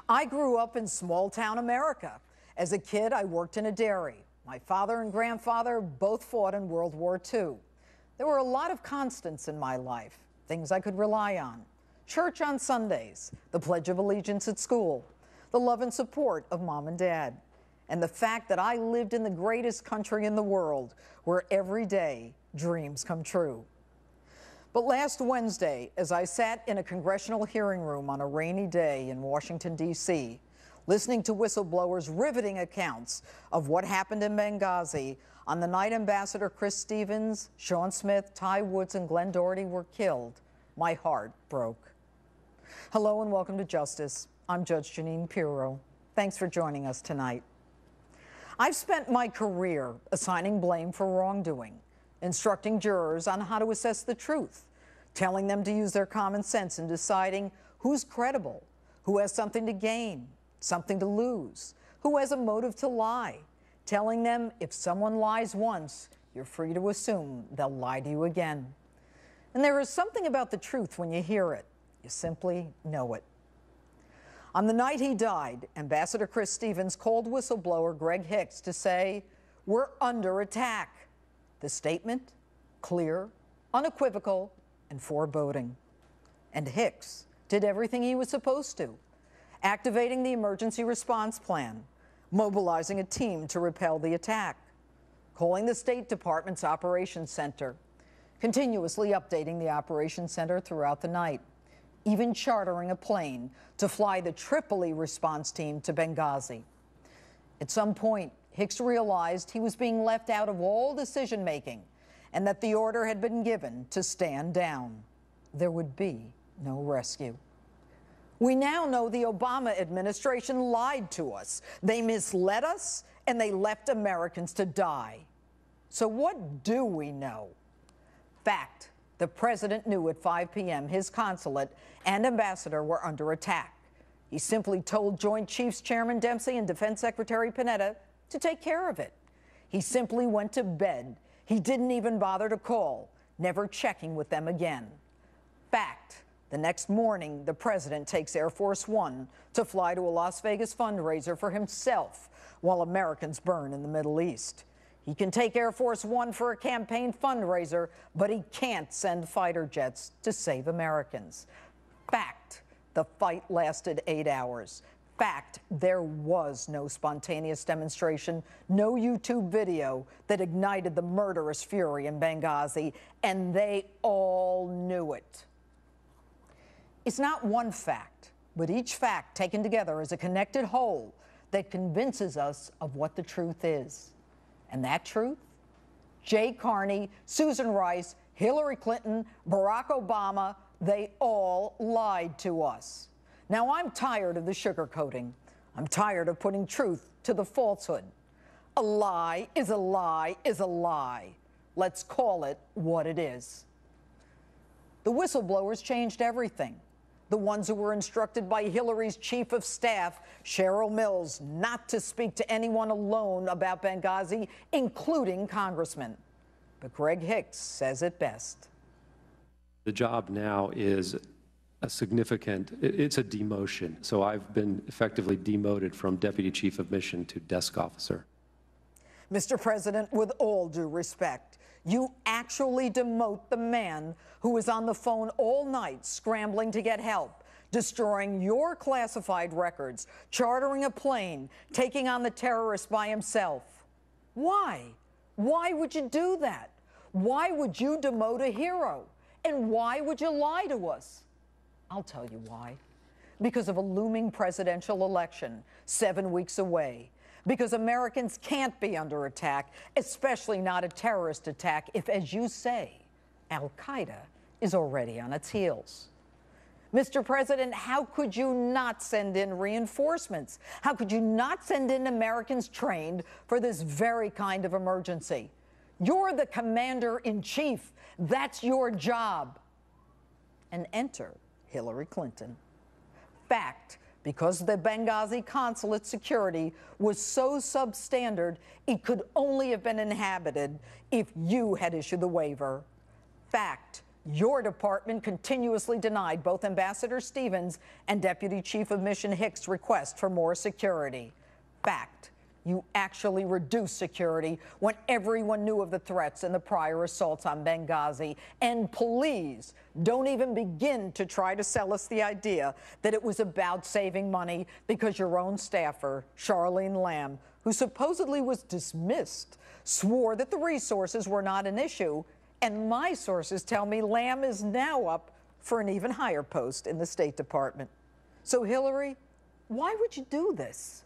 I grew up in small-town America. As a kid, I worked in a dairy. My father and grandfather both fought in World War II. There were a lot of constants in my life, things I could rely on. Church on Sundays, the Pledge of Allegiance at school, the love and support of mom and dad, and the fact that I lived in the greatest country in the world, where every day dreams come true. But last Wednesday, as I sat in a congressional hearing room on a rainy day in Washington, D.C., listening to whistleblowers' riveting accounts of what happened in Benghazi on the night Ambassador Chris Stevens, Sean Smith, Ty Woods, and Glenn Doherty were killed, my heart broke. Hello and welcome to Justice. I'm Judge Jeanine Pirro. Thanks for joining us tonight. I've spent my career assigning blame for wrongdoing, instructing jurors on how to assess the truth, telling them to use their common sense in deciding who's credible, who has something to gain, something to lose, who has a motive to lie, telling them if someone lies once, you're free to assume they'll lie to you again. And there is something about the truth when you hear it. You simply know it. On the night he died, Ambassador Chris Stevens called whistleblower Greg Hicks to say, "We're under attack." The statement, clear, unequivocal, and foreboding. And Hicks did everything he was supposed to, activating the emergency response plan, mobilizing a team to repel the attack, calling the State Department's Operations Center, continuously updating the Operations Center throughout the night, even chartering a plane to fly the Tripoli response team to Benghazi. At some point, Hicks realized he was being left out of all decision-making and that the order had been given to stand down. There would be no rescue. We now know the Obama administration lied to us. They misled us, and they left Americans to die. So what do we know? Fact. The president knew at 5 p.m. his consulate and ambassador were under attack. He simply told Joint Chiefs Chairman Dempsey and Defense Secretary Panetta to take care of it. He simply went to bed. He didn't even bother to call, never checking with them again. Fact. The next morning, the president takes Air Force One to fly to a Las Vegas fundraiser for himself while Americans burn in the Middle East. He can take Air Force One for a campaign fundraiser, but he can't send fighter jets to save Americans. Fact. The fight lasted 8 hours. Fact. There was no spontaneous demonstration, no YouTube video that ignited the murderous fury in Benghazi, and they all knew it. It's not one fact, but each fact taken together as a connected whole that convinces us of what the truth is. And that truth? Jay Carney, Susan Rice, Hillary Clinton, Barack Obama, they all lied to us. Now, I'm tired of the sugarcoating. I'm tired of putting truth to the falsehood. A lie is a lie is a lie. Let's call it what it is. The whistleblowers changed everything. The ones who were instructed by Hillary's chief of staff, Cheryl Mills, not to speak to anyone alone about Benghazi, including congressmen. But Greg Hicks says it best. The job now is a significant, it's a demotion. So I've been effectively demoted from deputy chief of mission to desk officer. Mr. President, with all due respect, you actually demote the man who was on the phone all night scrambling to get help, destroying your classified records, chartering a plane, taking on the terrorist by himself. Why? Why would you do that? Why would you demote a hero? And why would you lie to us? I'll tell you why. Because of a looming presidential election 7 weeks away. Because Americans can't be under attack, especially not a terrorist attack, if, as you say, Al-Qaeda is already on its heels. Mr. President, how could you not send in reinforcements? How could you not send in Americans trained for this very kind of emergency? You're the commander-in-chief. That's your job. And enter Hillary Clinton. Fact. Because the Benghazi consulate security was so substandard, it could only have been inhabited if you had issued the waiver. Fact. Your department continuously denied both Ambassador Stevens and Deputy Chief of Mission Hicks' request for more security. Fact, you actually reduced security when everyone knew of the threats and the prior assaults on Benghazi. And please, don't even begin to try to sell us the idea that it was about saving money, because your own staffer, Charlene Lamb, who supposedly was dismissed, swore that the resources were not an issue. And my sources tell me Lamb is now up for an even higher post in the State Department. So, Hillary, why would you do this?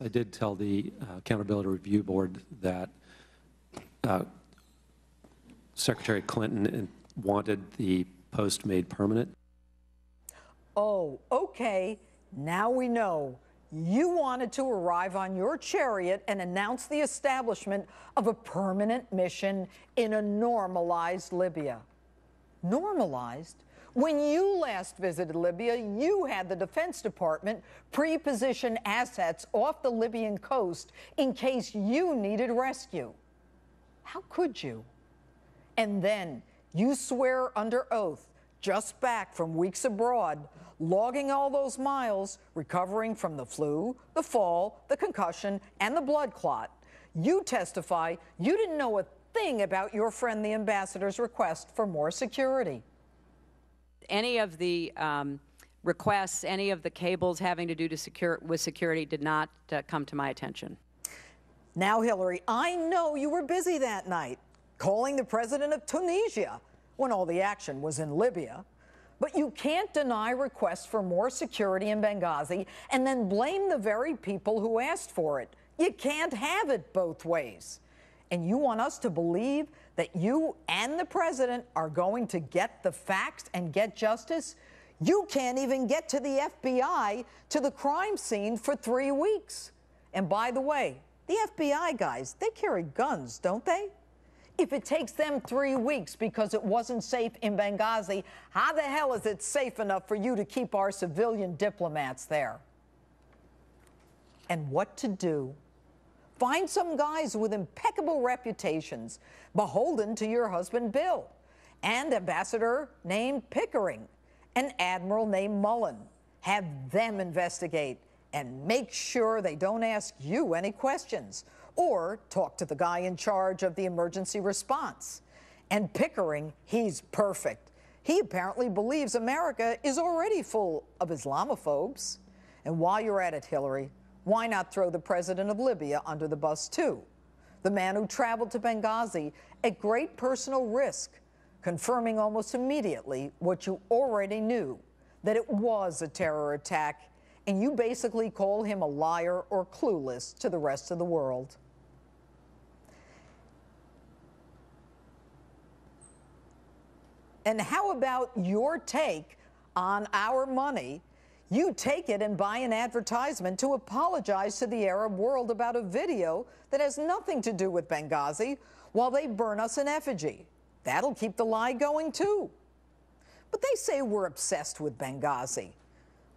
I did tell the Accountability Review Board that Secretary Clinton wanted the post made permanent. Oh, okay. Now we know. You wanted to arrive on your chariot and announce the establishment of a permanent mission in a normalized Libya. Normalized? When you last visited Libya, you had the Defense Department pre-position assets off the Libyan coast in case you needed rescue. How could you? And then you swear under oath, just back from weeks abroad, logging all those miles, recovering from the flu, the fall, the concussion, and the blood clot. You testify you didn't know a thing about your friend the ambassador's request for more security. Any of the requests, any of the cables having to do with security did not come to my attention. Now, Hillary, I know you were busy that night, calling the president of Tunisia when all the action was in Libya. But you can't deny requests for more security in Benghazi and then blame the very people who asked for it. You can't have it both ways. And you want us to believe that you and the president are going to get the facts and get justice? You can't even get to the FBI, to the crime scene, for 3 weeks. And by the way, the FBI guys, they carry guns, don't they? If it takes them 3 weeks because it wasn't safe in Benghazi, how the hell is it safe enough for you to keep our civilian diplomats there? And what to do? Find some guys with impeccable reputations, beholden to your husband Bill, and ambassador named Pickering, an admiral named Mullen. Have them investigate and make sure they don't ask you any questions, or talk to the guy in charge of the emergency response. And Pickering, he's perfect. He apparently believes America is already full of Islamophobes. And while you're at it, Hillary, why not throw the president of Libya under the bus, too? The man who traveled to Benghazi at great personal risk, confirming almost immediately what you already knew, that it was a terror attack, and you basically call him a liar or clueless to the rest of the world. And how about your take on our money? You take it and buy an advertisement to apologize to the Arab world about a video that has nothing to do with Benghazi while they burn us in effigy. That'll keep the lie going, too. But they say we're obsessed with Benghazi.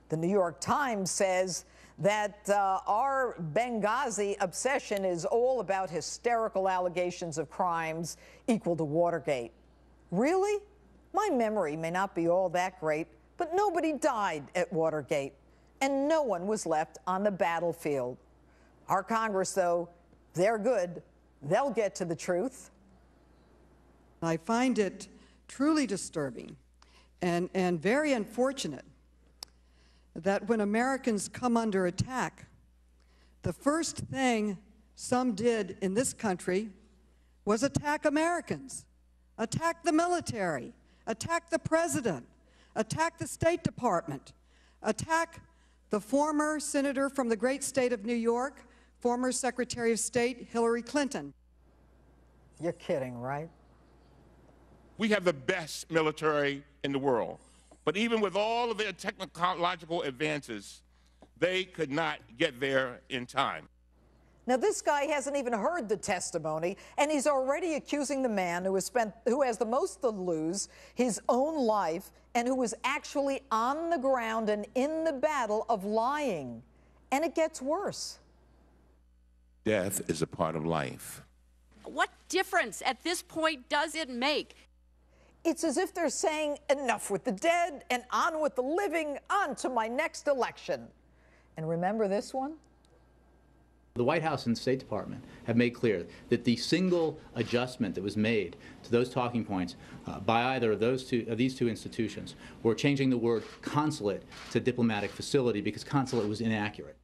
The New York Times says that our Benghazi obsession is all about hysterical allegations of crimes equal to Watergate. Really? My memory may not be all that great, but nobody died at Watergate, and no one was left on the battlefield. Our Congress, though, they're good. They'll get to the truth. I find it truly disturbing and very unfortunate that when Americans come under attack, the first thing some did in this country was attack Americans, attack the military, attack the president, attack the State Department, attack the former senator from the great state of New York, former Secretary of State Hillary Clinton. You're kidding, right? We have the best military in the world. But even with all of their technological advances, they could not get there in time. Now, this guy hasn't even heard the testimony, and he's already accusing the man who has the most to lose, his own life, and who was actually on the ground and in the battle, of lying. And it gets worse. Death is a part of life. What difference at this point does it make? it's as if they're saying, enough with the dead and on with the living, on to my next election. And remember this one? The White House and the State Department have made clear that the single adjustment that was made to those talking points by either of these two institutions were changing the word consulate to diplomatic facility because consulate was inaccurate.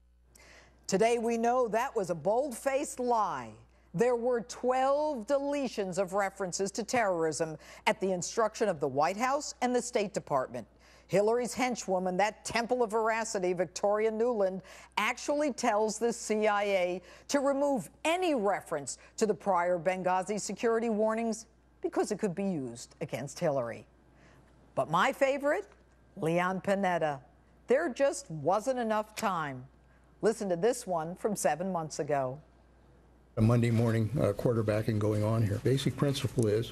Today we know that was a bold-faced lie. There were 12 deletions of references to terrorism at the instruction of the White House and the State Department. Hillary's henchwoman, that temple of veracity, Victoria Nuland, actually tells the CIA to remove any reference to the prior Benghazi security warnings because it could be used against Hillary. But my favorite, Leon Panetta. There just wasn't enough time. Listen to this one from 7 months ago. A Monday morning quarterbacking going on here. Basic principle is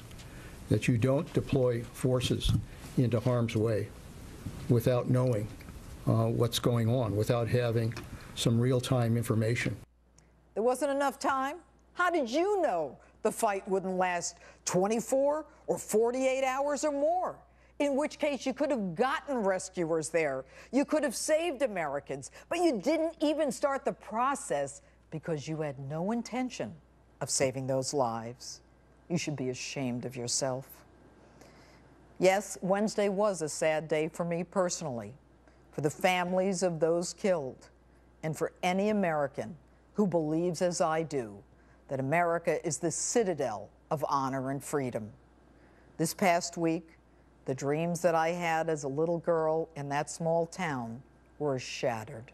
that you don't deploy forces into harm's way without knowing what's going on, without having some real-time information. There wasn't enough time? How did you know the fight wouldn't last 24 or 48 hours or more? In which case you could have gotten rescuers there. You could have saved Americans, but you didn't even start the process because you had no intention of saving those lives. You should be ashamed of yourself. Yes, Wednesday was a sad day for me personally, for the families of those killed, and for any American who believes, as I do, that America is the citadel of honor and freedom. This past week, the dreams that I had as a little girl in that small town were shattered.